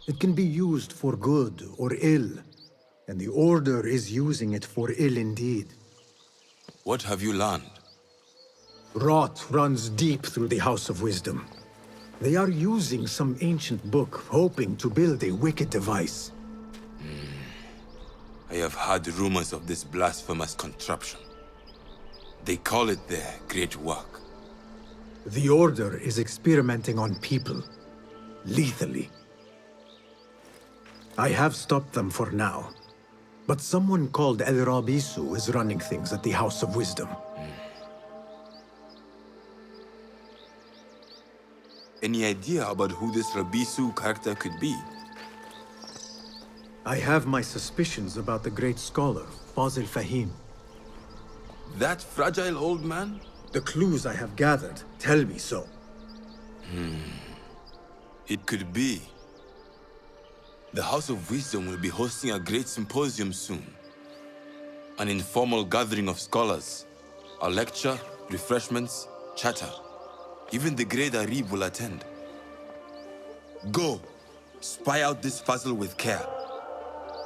It can be used for good or ill, and the Order is using it for ill indeed. What have you learned? Rot runs deep through the House of Wisdom. They are using some ancient book, hoping to build a wicked device. I have heard rumors of this blasphemous contraption. They call it their great work. The Order is experimenting on people, lethally. I have stopped them for now, but someone called El Rabisu is running things at the House of Wisdom. Any idea about who this Rabisu character could be? I have my suspicions about the great scholar, Fazil Fahim. That fragile old man? The clues I have gathered tell me so. It could be. The House of Wisdom will be hosting a great symposium soon. An informal gathering of scholars. A lecture, refreshments, chatter. Even the great Arib will attend. Go, spy out this Fazil with care.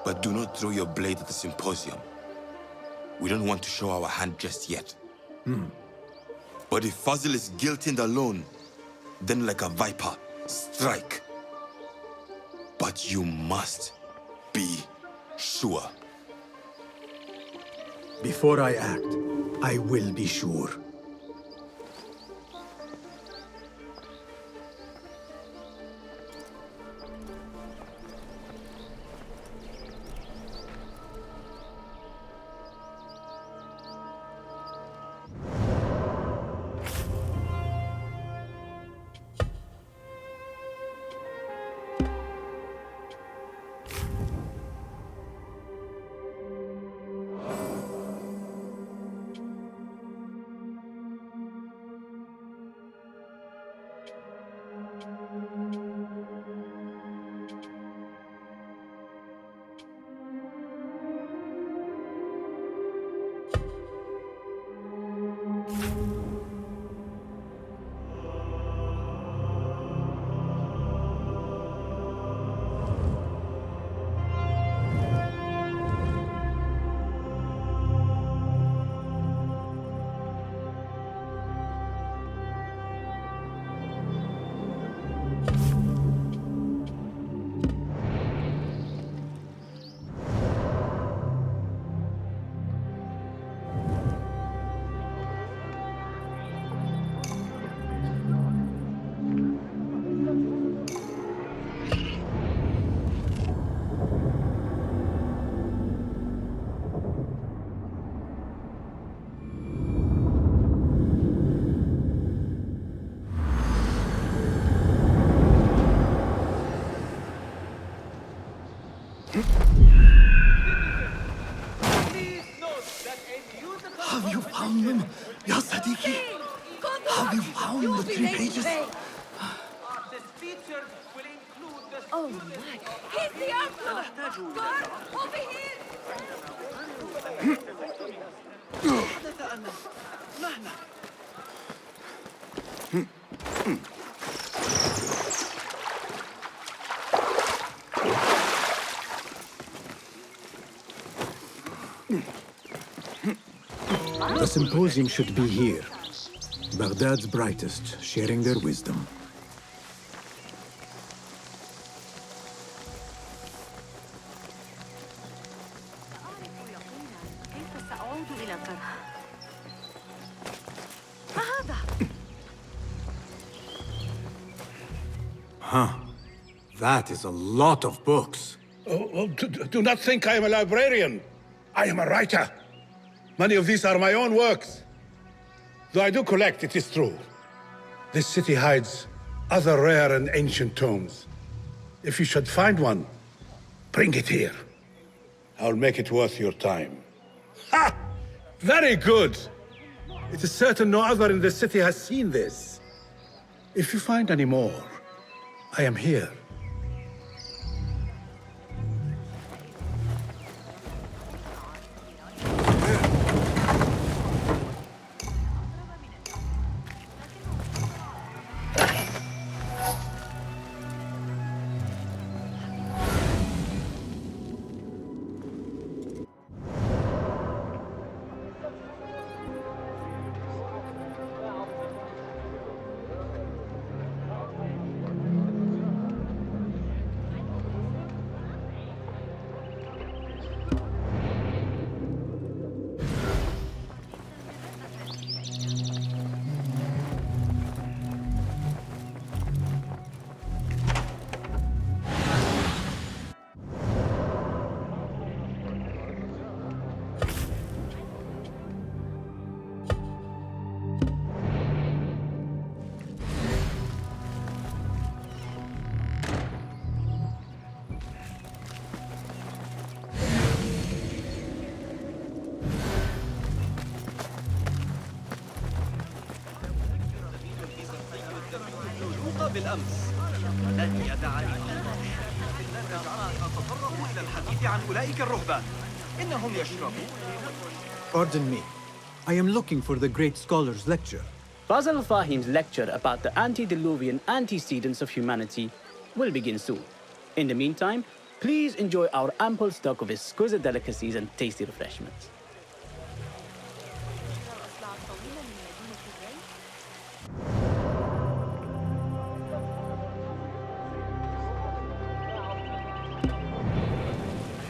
But do not throw your blade at the symposium. We don't want to show our hand just yet. But if Fazil is guilty and alone, then like a viper, strike. But you must be sure. Before I act, I will be sure. Have you found them, Ya Sadiki? Have you found the 3 pages? Oh my! He's the outlaw! Guard, over here! The symposium should be here. Baghdad's brightest, sharing their wisdom. That is a lot of books. Do not think I am a librarian. I am a writer. Many of these are my own works. Though I do collect, it is true. This city hides other rare and ancient tomes. If you should find one, bring it here. I'll make it worth your time. Ha! Very good! It is certain no other in the city has seen this. If you find any more, I am here. بالأمس لن يدعني الله أتطرق إلى الحديث عن أولئك الرهبان إنهم يشربون. Pardon me. I am looking for the great scholar's lecture. Basil Fahim's lecture about the antediluvian antecedents of humanity will begin soon. In the meantime, please enjoy our ample stock of exquisite delicacies and tasty refreshments.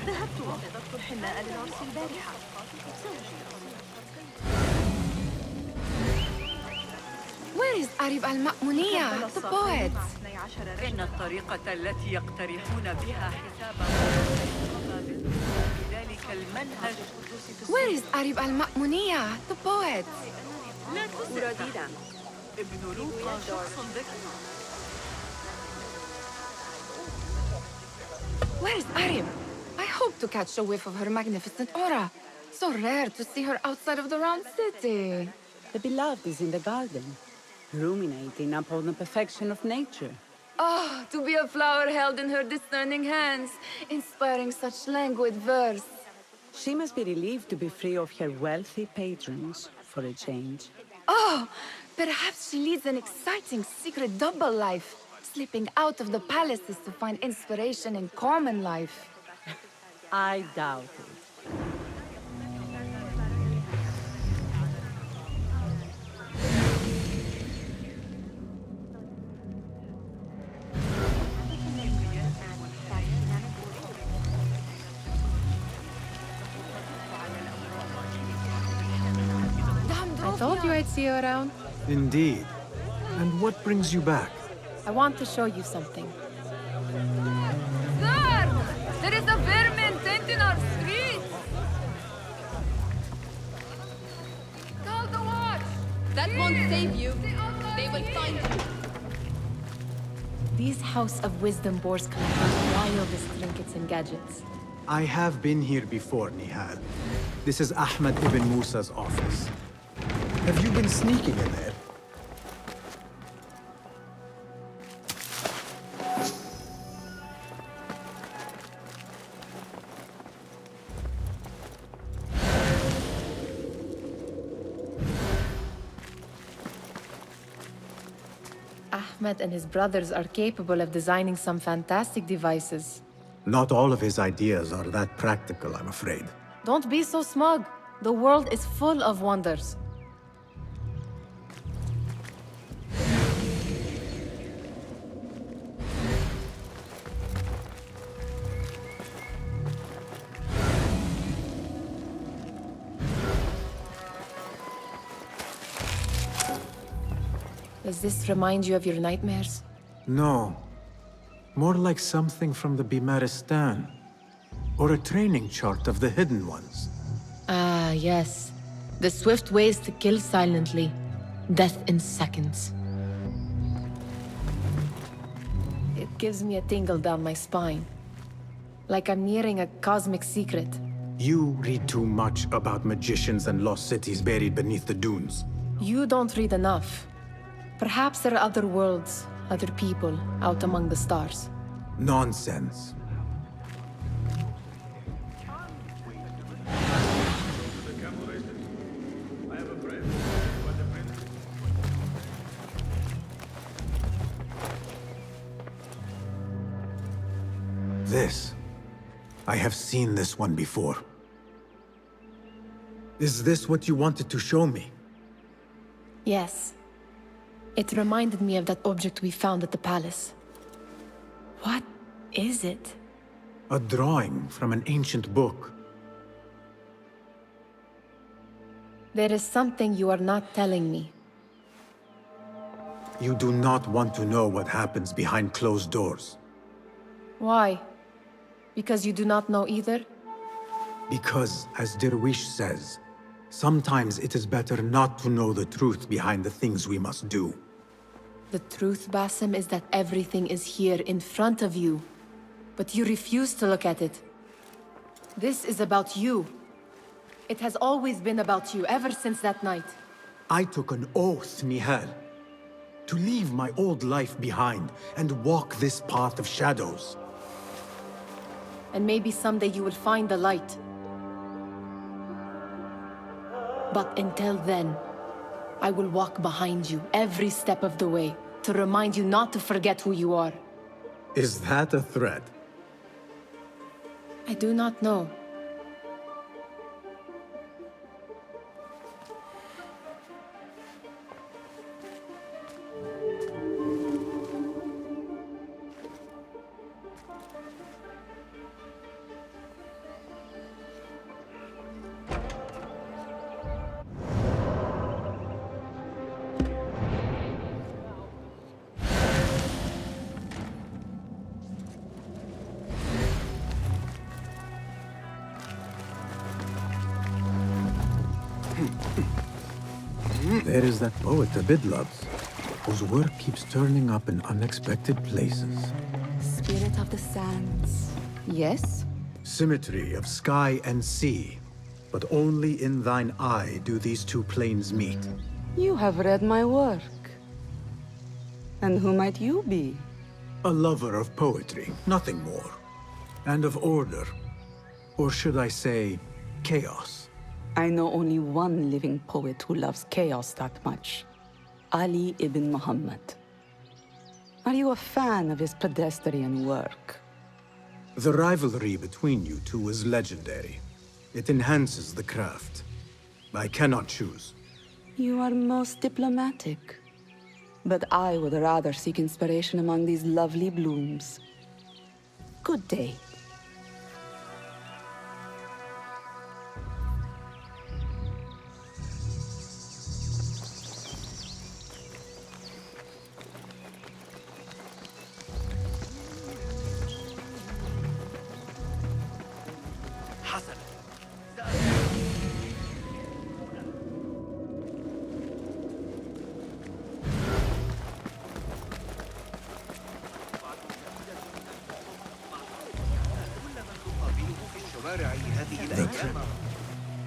ذهبت وحضرت الحناء للعرس البارحة. Where is Arib al-Ma'muniyah, the poet? إن الطريقة التي يقترحون بها حسابهم ذلك المنهج. Where is Arib al-Ma'muniyah, the poet? لا تسأل. ابن لوقا شخص ذكي. Where is Arib? I hope to catch a whiff of her magnificent aura. So rare to see her outside of the round city. The beloved is in the garden, ruminating upon the perfection of nature. Oh, to be a flower held in her discerning hands, inspiring such languid verse. She must be relieved to be free of her wealthy patrons, for a change. Oh, perhaps she leads an exciting secret double life, slipping out of the palaces to find inspiration in common life. I doubt it. I told you I'd see you around. Indeed. And what brings you back? I want to show you something. Guard! There is a vermin tent in our street! Call the watch! That won't save you. They will find you. These House of Wisdom boars collect the wildest trinkets and gadgets. I have been here before, Nihal. This is Ahmed ibn Musa's office. Have you been sneaking in there? Ahmed and his brothers are capable of designing some fantastic devices. Not all of his ideas are that practical, I'm afraid. Don't be so smug. The world is full of wonders. Does this remind you of your nightmares? No. More like something from the Bimaristan. Or a training chart of the Hidden Ones. Ah, yes. The swift ways to kill silently. Death in seconds. It gives me a tingle down my spine. Like I'm nearing a cosmic secret. You read too much about magicians and lost cities buried beneath the dunes. You don't read enough. Perhaps there are other worlds, other people, out among the stars. Nonsense. This. I have seen this one before. Is this what you wanted to show me? Yes. It reminded me of that object we found at the palace. What is it? A drawing from an ancient book. There is something you are not telling me. You do not want to know what happens behind closed doors. Why? Because you do not know either? Because, as Derwish says, sometimes it is better not to know the truth behind the things we must do. The truth, Basim, is that everything is here in front of you. But you refuse to look at it. This is about you. It has always been about you, ever since that night. I took an oath, Nihal, To leave my old life behind and walk this path of shadows. And maybe someday you will find the light. But until then, I will walk behind you every step of the way to remind you not to forget who you are. Is that a threat? I do not know. There is that poet Abid loves, whose work keeps turning up in unexpected places. Spirit of the sands. Yes? Symmetry of sky and sea, but only in thine eye do these two planes meet. You have read my work. And who might you be? A lover of poetry, nothing more. And of order. Or should I say, chaos. I know only one living poet who loves chaos that much. Ali ibn Muhammad. Are you a fan of his pedestrian work? The rivalry between you two is legendary. It enhances the craft. I cannot choose. You are most diplomatic. But I would rather seek inspiration among these lovely blooms. Good day.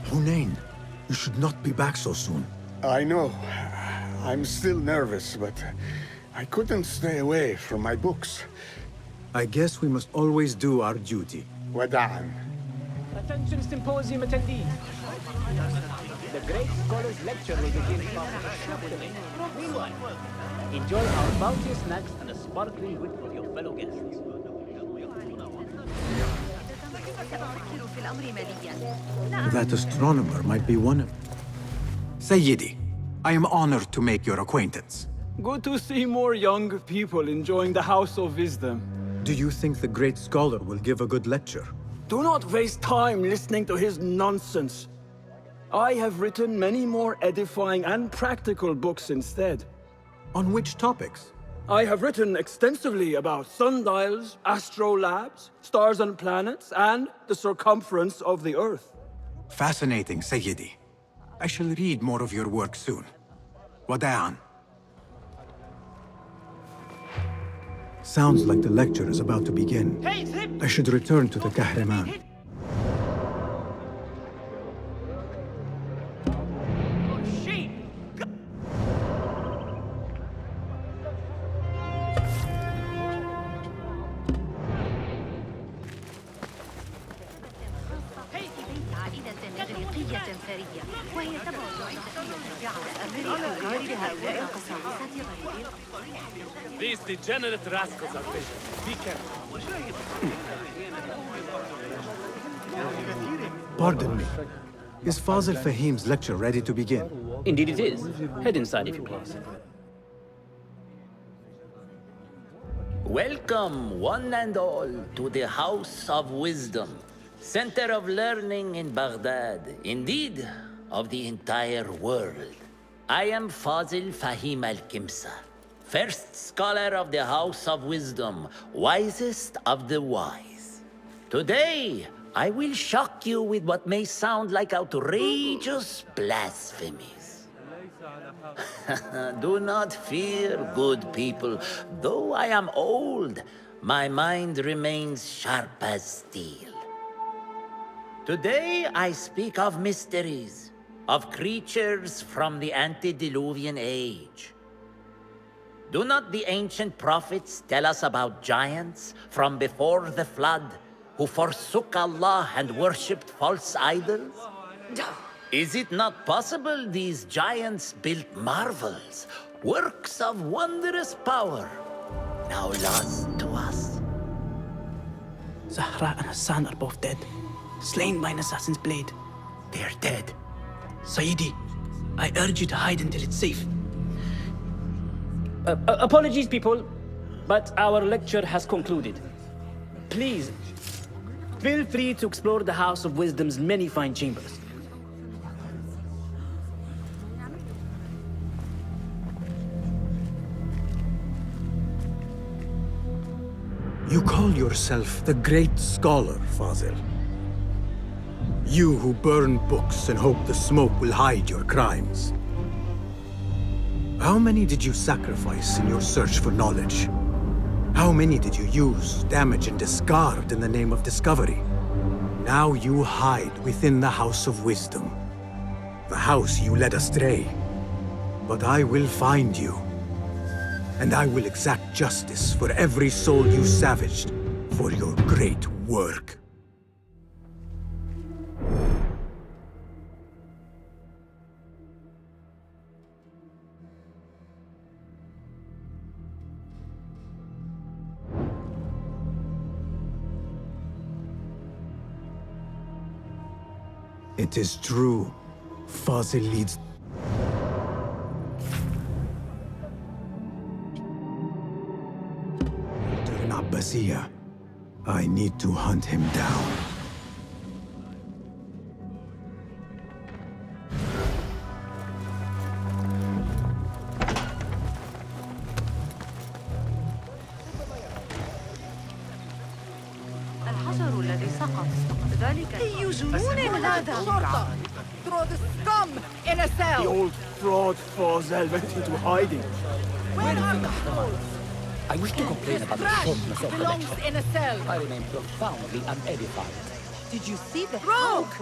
Hunain, you should not be back so soon. I know. I'm still nervous, but I couldn't stay away from my books. I guess we must always do our duty. Wada'an. Attention symposium attendees. The Great Scholars Lecture will begin shortly. Meanwhile, enjoy our bounty snacks and a sparkling wit with your fellow guests. That astronomer might be one of... Sayyidi, I am honored to make your acquaintance. Good to see more young people enjoying the House of Wisdom. Do you think the great scholar will give a good lecture? Do not waste time listening to his nonsense. I have written many more edifying and practical books instead. On which topics? I have written extensively about sundials, astrolabes, stars and planets, and the circumference of the Earth. Fascinating, Sayyidi. I shall read more of your work soon. Wada'an. Sounds like the lecture is about to begin. I should return to the Kahraman. These degenerate rascals are vicious. Be careful. Pardon me. Is Fazil Fahim's lecture ready to begin? Indeed it is. Head inside if you please. Welcome, one and all, to the House of Wisdom, center of learning in Baghdad, indeed, of the entire world. I am Fazil Fahim al-Kimsa, first scholar of the House of Wisdom, wisest of the wise. Today, I will shock you with what may sound like outrageous blasphemies. Do not fear, good people. Though I am old, my mind remains sharp as steel. Today, I speak of mysteries, of creatures from the antediluvian age. Do not the ancient prophets tell us about giants from before the flood who forsook Allah and worshipped false idols? Is it not possible these giants built marvels, works of wondrous power, now lost to us? Zahra and Hassan are both dead, slain by an assassin's blade. They are dead. Sayyidi, I urge you to hide until it's safe. Apologies, people, but our lecture has concluded. Please, feel free to explore the House of Wisdom's many fine chambers. You call yourself the great scholar, Fazil. You who burn books and hope the smoke will hide your crimes. How many did you sacrifice in your search for knowledge? How many did you use, damage, and discard in the name of discovery? Now you hide within the House of Wisdom. The house you led astray. But I will find you. And I will exact justice for every soul you savaged for your great work. It is true. Fazil leads. Turn Abbasiya. I need to hunt him down. الحجر الذي سقط ذلك أي جنون هذا؟ Throw the scum in a cell. The old fraud Fazel went into hiding. Where are the scrolls? I wish to complain about the shortness of belongs in a cell. I remain profoundly unedified. Did you see the rogue?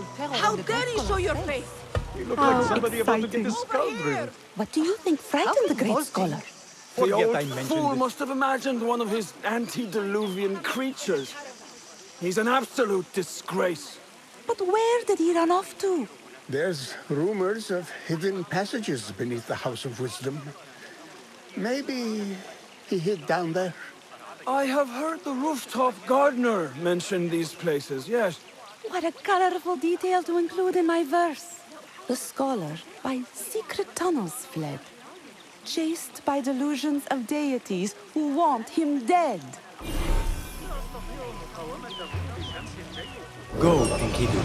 How dare you show your face? You look like somebody about to get his skull drilled. What do you think frightened the great scholar? The old fool must have imagined one of his antediluvian creatures. He's an absolute disgrace. But where did he run off to? There's rumors of hidden passages beneath the House of Wisdom. Maybe he hid down there. I have heard the rooftop gardener mention these places, yes. What a colorful detail to include in my verse. The scholar by secret tunnels fled, chased by delusions of deities who want him dead. Go, Enkidu.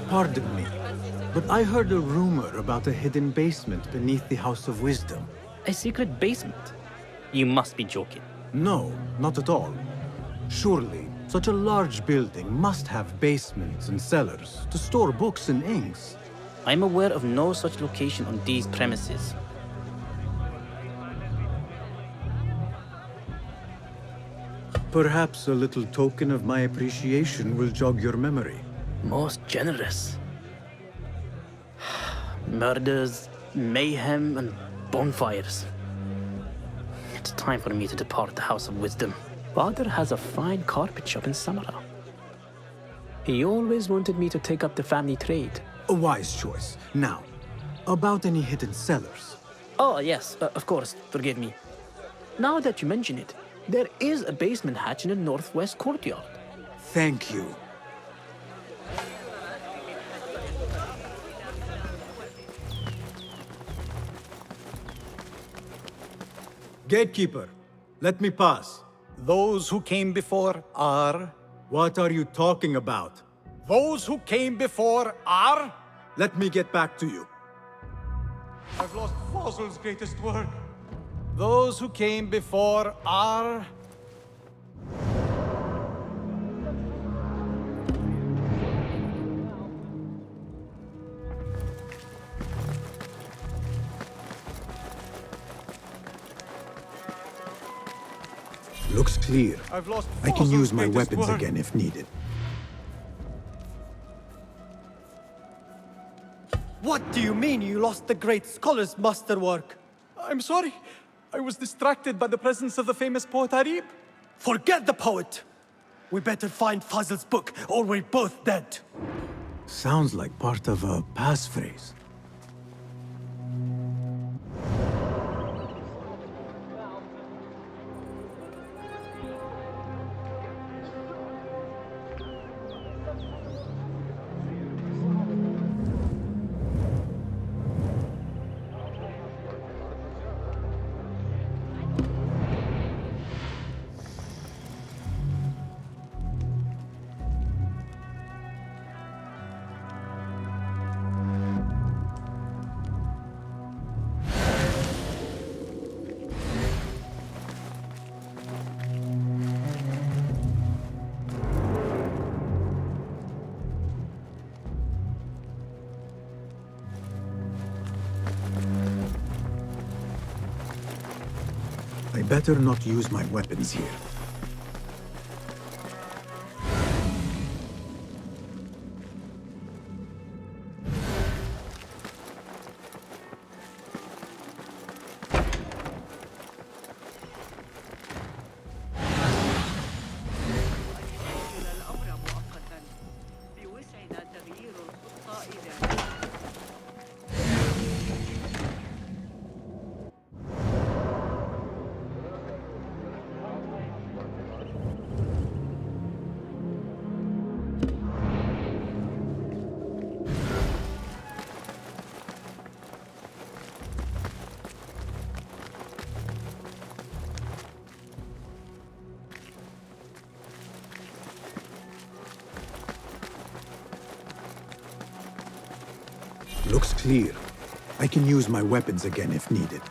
Pardon me, but I heard a rumor about a hidden basement beneath the House of Wisdom. A secret basement? You must be joking. No, not at all. Surely, such a large building must have basements and cellars to store books and inks. I'm aware of no such location on these premises. Perhaps a little token of my appreciation will jog your memory. Most generous. Murders, mayhem, and bonfires. It's time for me to depart the House of Wisdom. Father has a fine carpet shop in Samara. He always wanted me to take up the family trade. A wise choice. Now, about any hidden cellars. Oh, yes, of course, forgive me. Now that you mention it, there is a basement hatch in the northwest courtyard. Thank you. Gatekeeper, let me pass. Those who came before are... What are you talking about? Those who came before are... Let me get back to you. I've lost Fazil's greatest work. Those who came before are... Looks clear. I've lost I can Fazil's use my greatest weapons work. again if needed. What do you mean you lost the great scholar's masterwork? I'm sorry. I was distracted by the presence of the famous poet Arib. Forget the poet! We better find Fazil's book, or we're both dead. Sounds like part of a passphrase. I better not use my weapons here. Looks clear. I can use my weapons again if needed.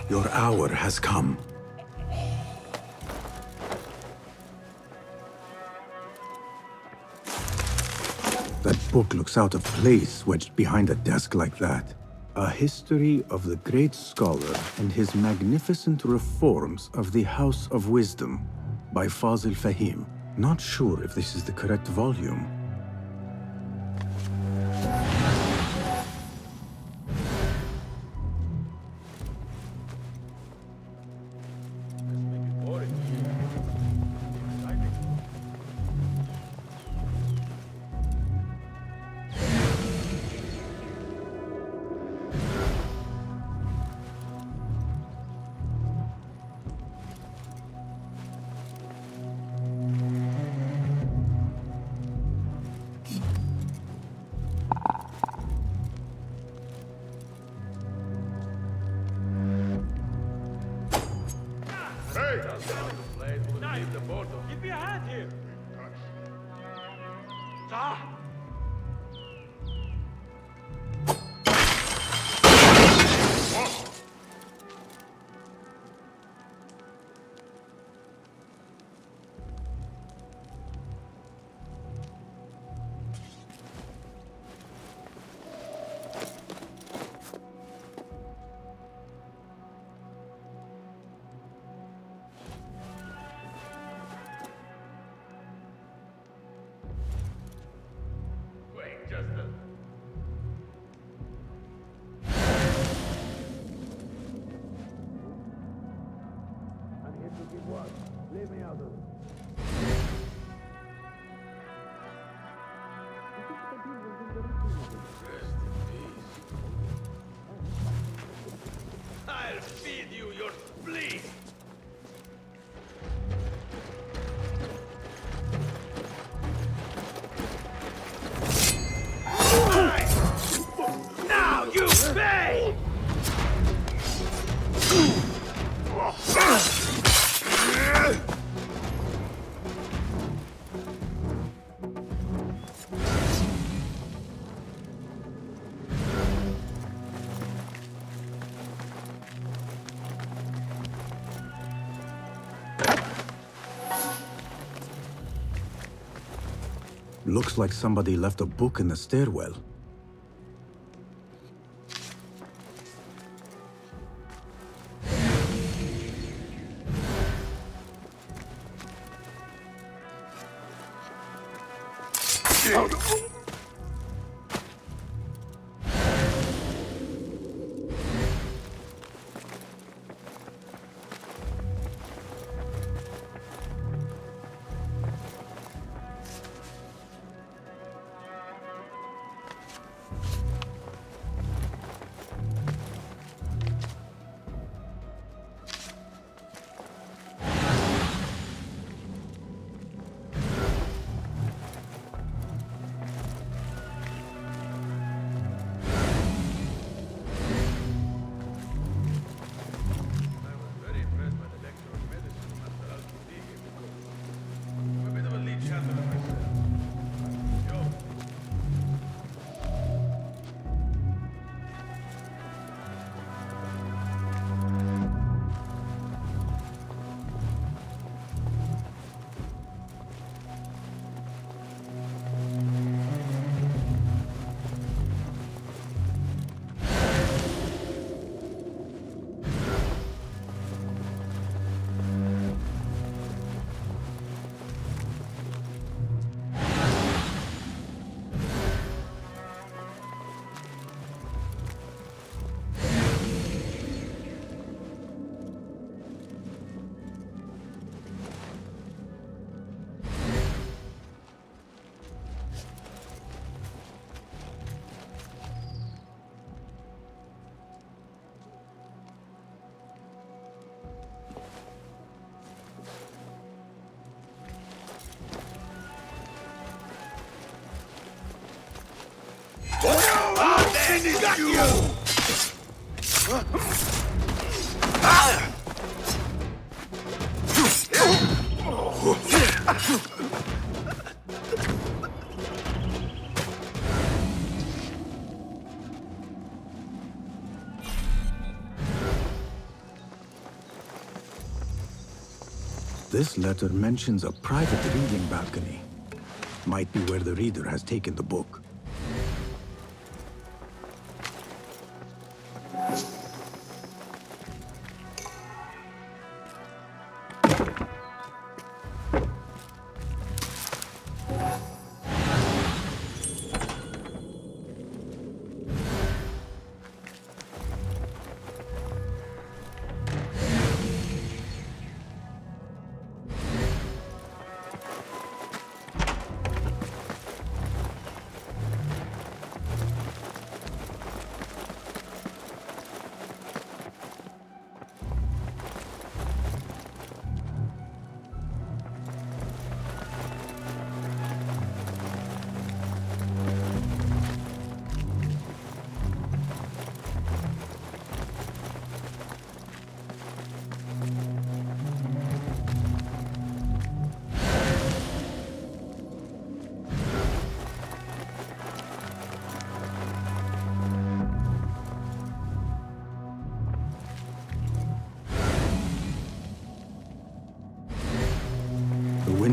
Your hour has come. That book looks out of place wedged behind a desk like that. A history of the great scholar and his magnificent reforms of the House of Wisdom by Fazil Fahim. Not sure if this is the correct volume. Give me a hand here. Ah! I'll feed you your spleen! Now you pay! Looks like somebody left a book in the stairwell. Got you! This letter mentions a private reading balcony. Might be where the reader has taken the book.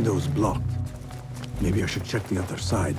window's blocked. Maybe I should check the other side.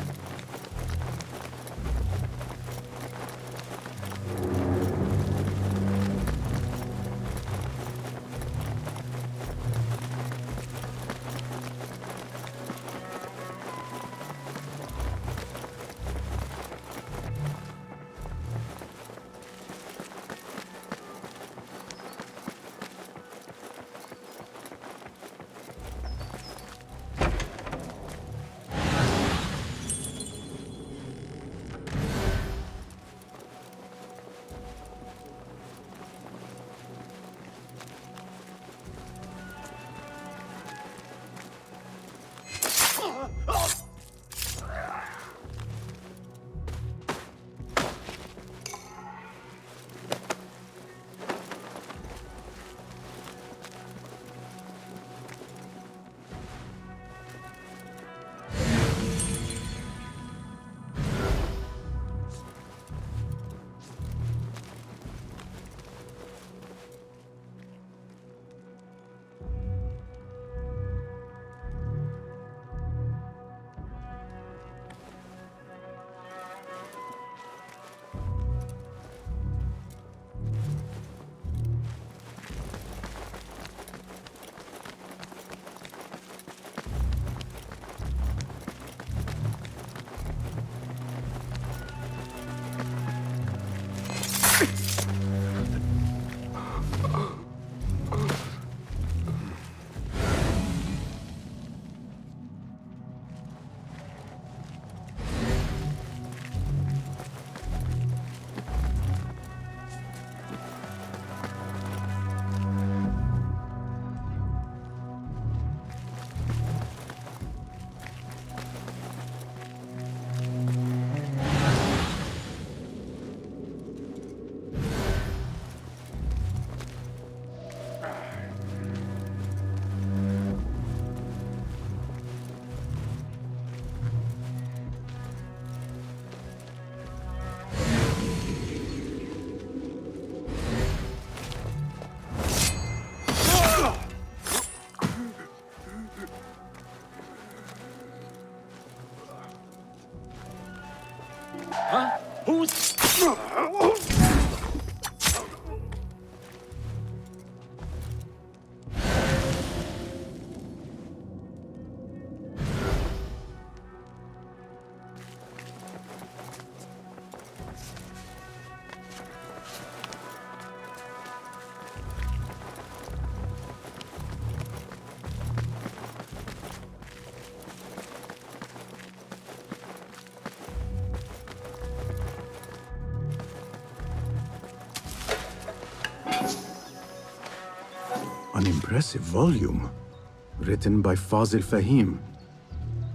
An impressive volume, written by Fazil Fahim.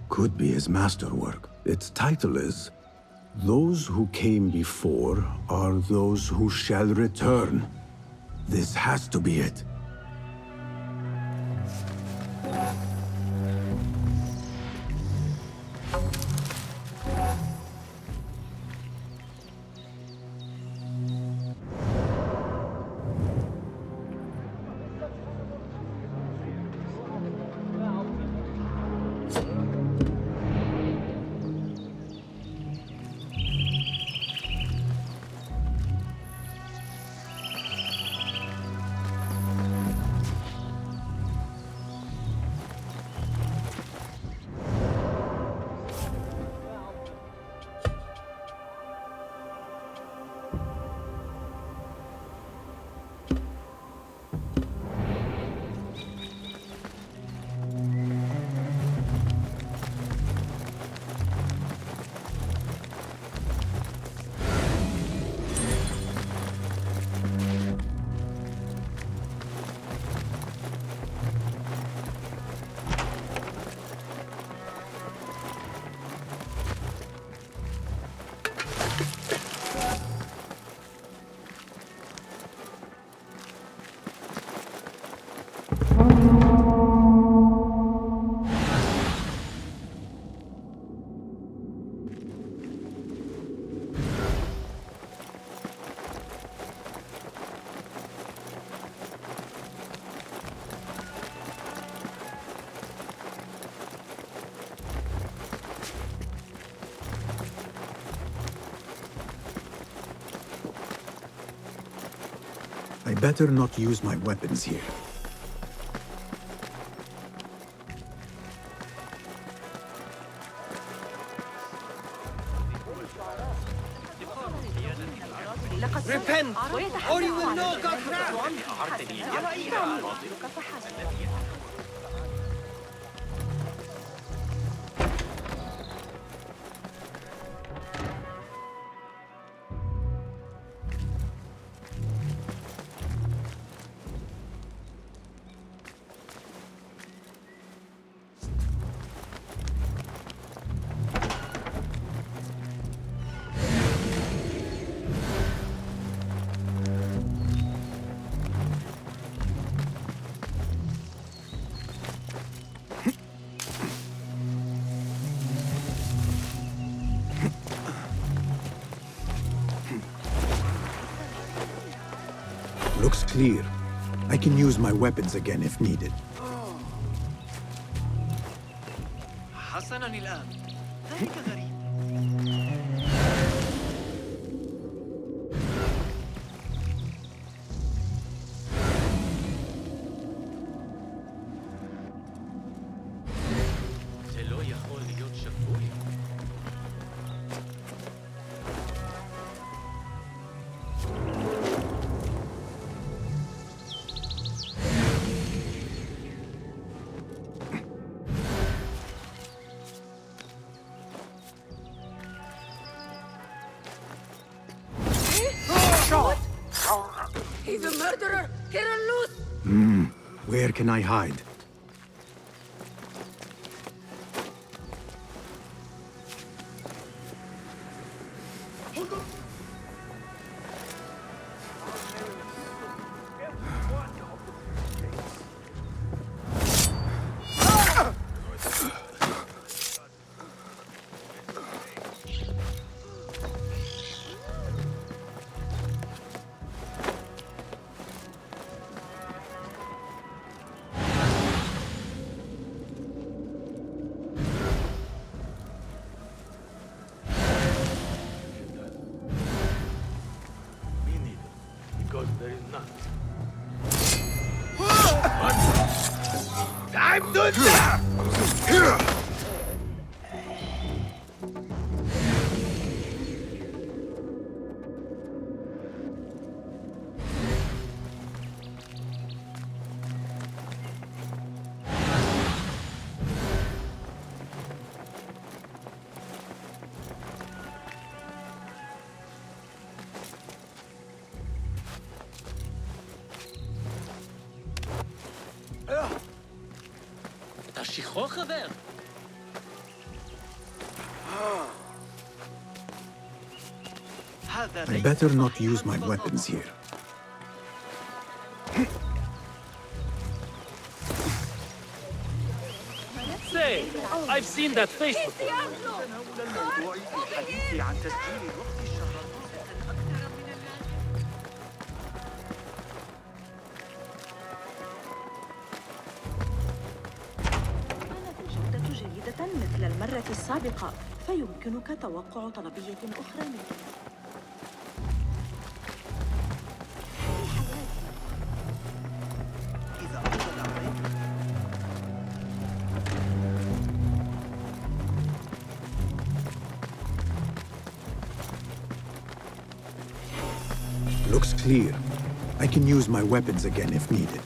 Could be his masterwork. Its title is, "Those who came before are those who shall return." This has to be it. better not use my weapons here. Repent, or you will know God's wrath! Looks clear. I can use my weapons again if needed. حسناً الآن. ذلك غريب. זה לא יכול להיות שפוי. He's a murderer! Get him loose! Where can I hide? Because there is none. Time to die! אתה שחרור חבר? I better not use my weapons here. Say, I've seen that face before. جيدة مثل المرة السابقة فيمكنك توقع طلبية أخرى منك. Looks clear. I can use my weapons again if needed.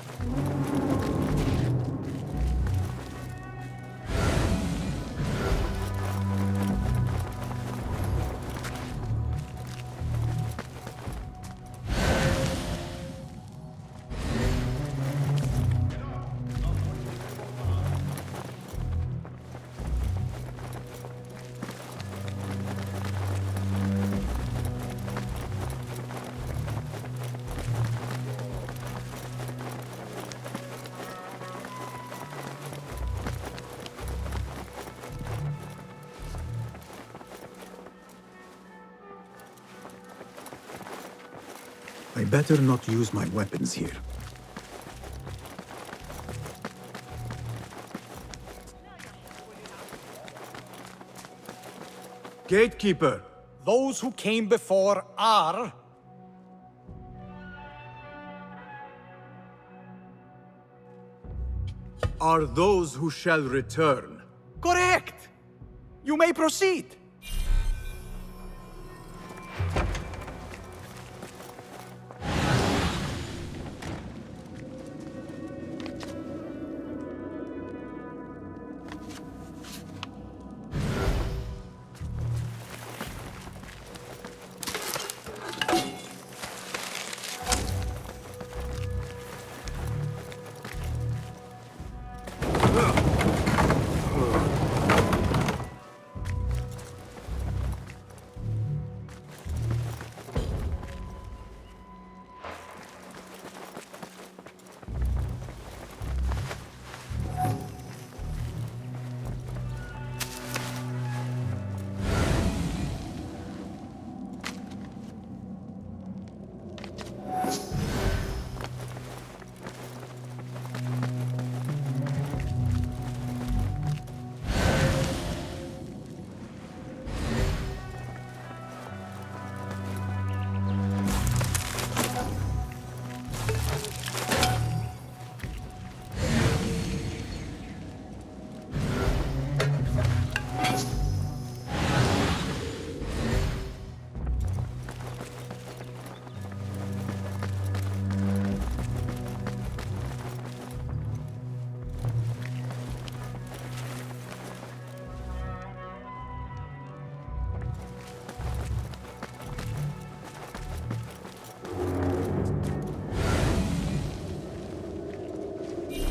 I better not use my weapons here. Gatekeeper, those who came before are... are those who shall return. Correct! You may proceed.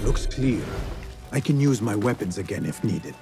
Looks clear. I can use my weapons again if needed.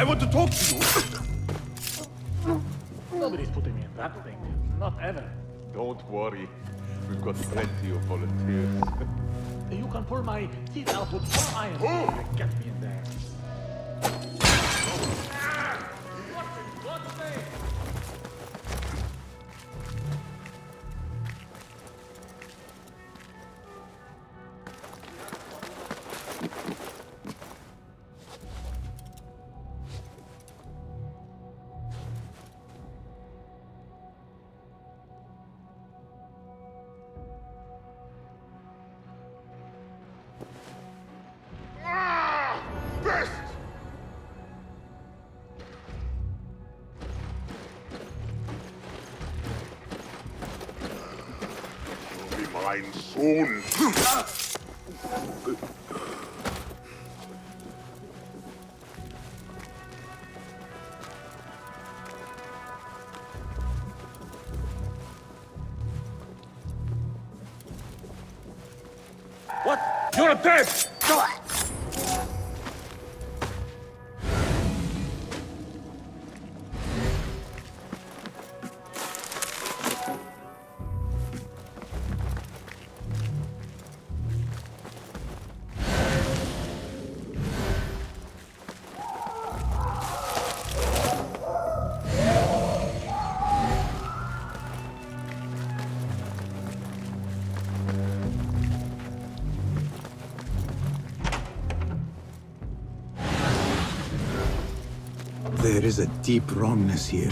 I want to talk to you. Nobody's putting me in that thing. Not ever. Don't worry. We've got plenty of volunteers. You can pull my teeth out with one iron. Oh! Get me in there. rein soon. What? You're dead! There is a deep wrongness here.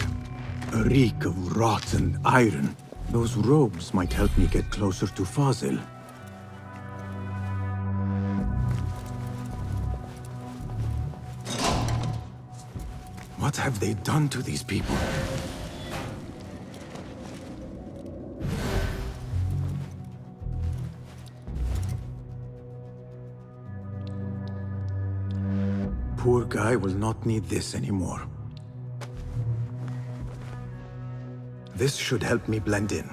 A reek of rotten iron. Those robes might help me get closer to Fazil. What have they done to these people? Poor guy will not need this anymore. This should help me blend in.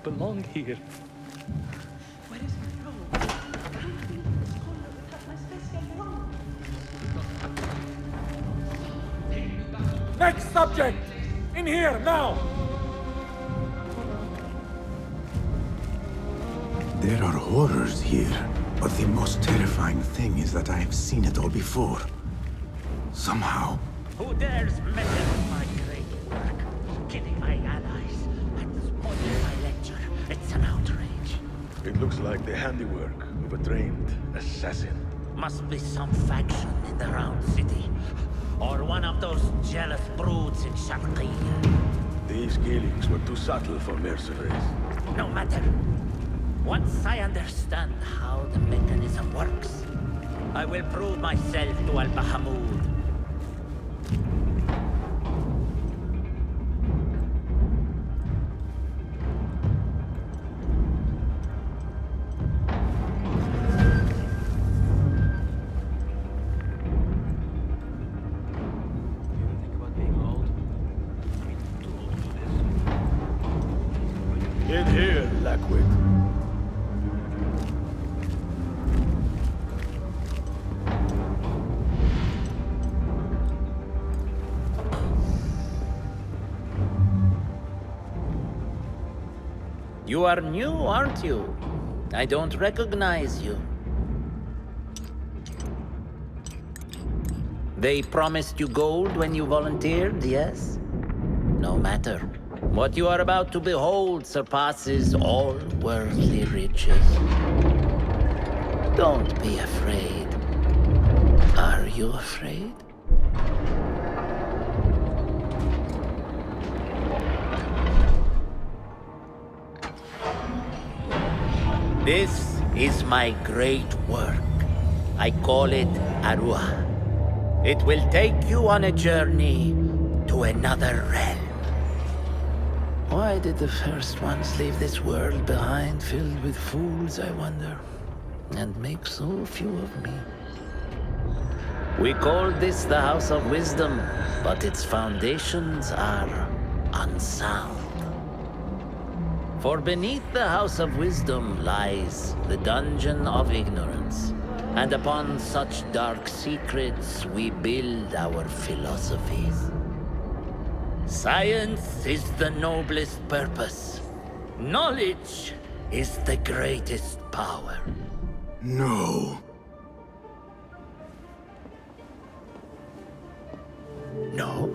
Belong here. Where is my Next subject! In here, now! There are horrors here, but the most terrifying thing is that I have seen it all before. Somehow. Who dares meddle with my great work? Killing my allies and spoiling my lecture. It's an outrage. It looks like the handiwork of a trained assassin. Must be some faction in the Round City. Or one of those jealous broods in Sharqiyya. These killings were too subtle for mercenaries. No matter. Once I understand how the mechanism works, I will prove myself to Al-Bahamud. Get here, Lackwit. You are new, aren't you? I don't recognize you. They promised you gold when you volunteered, yes? No matter. What you are about to behold surpasses all worldly riches. Don't be afraid. Are you afraid? This is my great work. I call it Arua. It will take you on a journey to another realm. Why did the first ones leave this world behind, filled with fools, I wonder, and make so few of me? We call this the House of Wisdom, but its foundations are unsound. For beneath the House of Wisdom lies the Dungeon of Ignorance, and upon such dark secrets we build our philosophies. Science is the noblest purpose. Knowledge is the greatest power. No. No?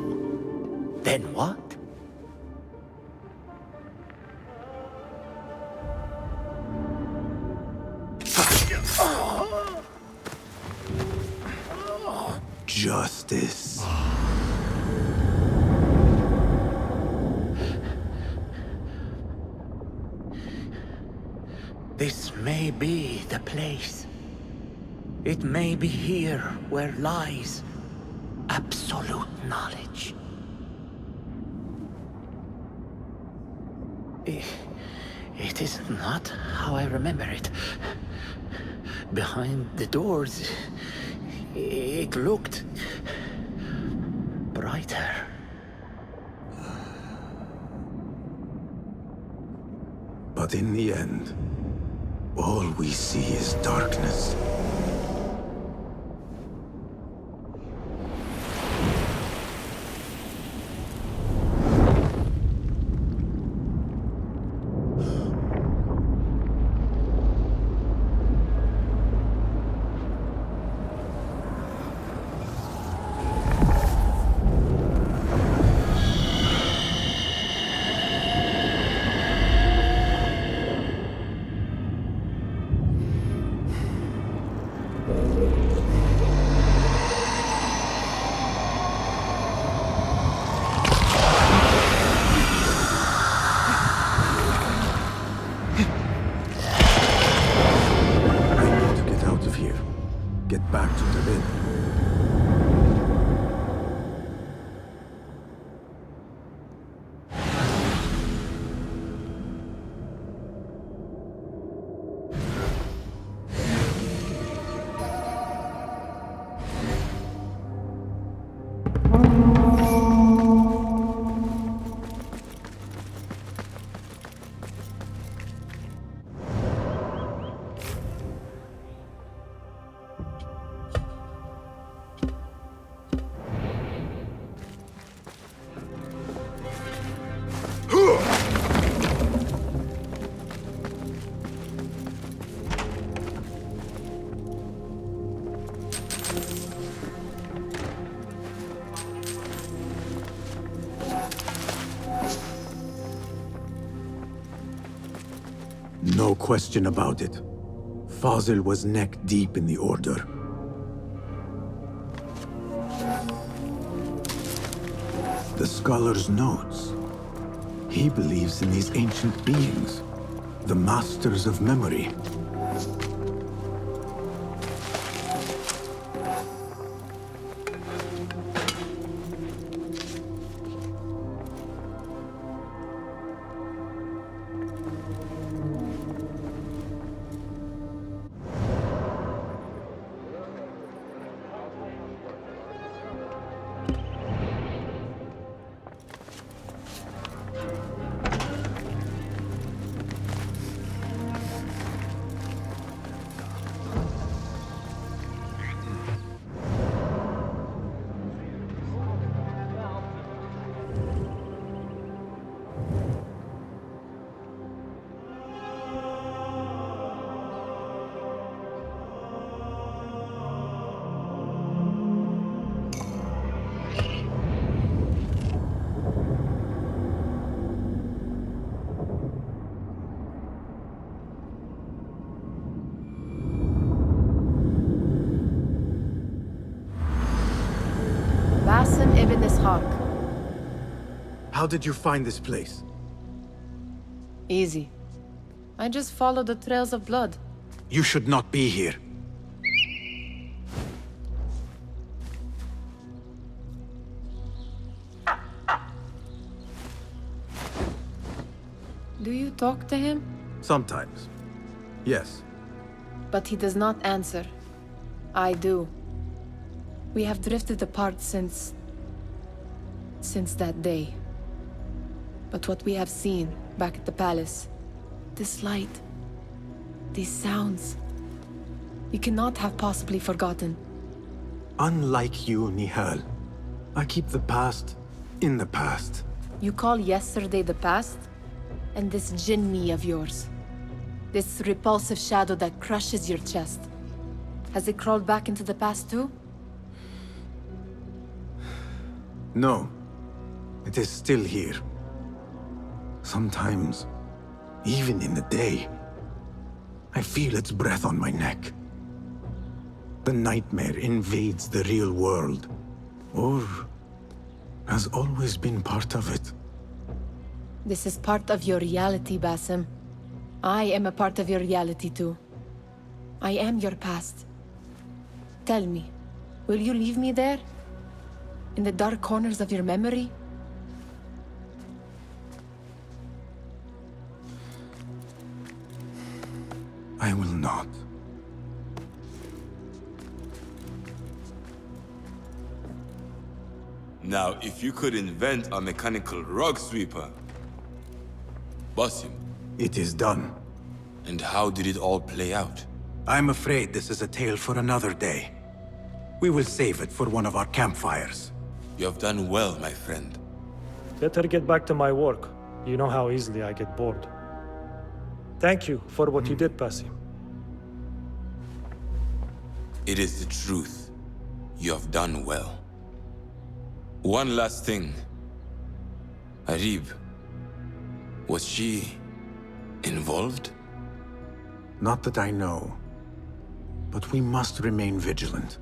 Then what? justice. This may be the place. It may be here where lies absolute knowledge. It is not how I remember it. Behind the doors, it looked brighter. But in the end, all we see is darkness. No question about it. Fazil was neck deep in the Order. The scholar's notes. He believes in these ancient beings, the masters of memory. How did you find this place? Easy. I just followed the trails of blood. You should not be here. Do you talk to him? Sometimes. Yes. But he does not answer. I do. We have drifted apart since that day. But what we have seen back at the palace, this light, these sounds, you cannot have possibly forgotten. Unlike you, Nihal, I keep the past in the past. You call yesterday the past? And this Jinni of yours, this repulsive shadow that crushes your chest, has it crawled back into the past too? No. It is still here. Sometimes, even in the day, I feel its breath on my neck. The nightmare invades the real world, or has always been part of it. This is part of your reality, Basim. I am a part of your reality too. I am your past. Tell me, will you leave me there? In the dark corners of your memory? I will not. Now, if you could invent a mechanical rug sweeper, Basim. It is done. And how did it all play out? I'm afraid this is a tale for another day. We will save it for one of our campfires. You have done well, my friend. Better get back to my work. You know how easily I get bored. Thank you for what you did, Basim. It is the truth. You have done well. One last thing. Arib, was she involved? Not that I know. But we must remain vigilant.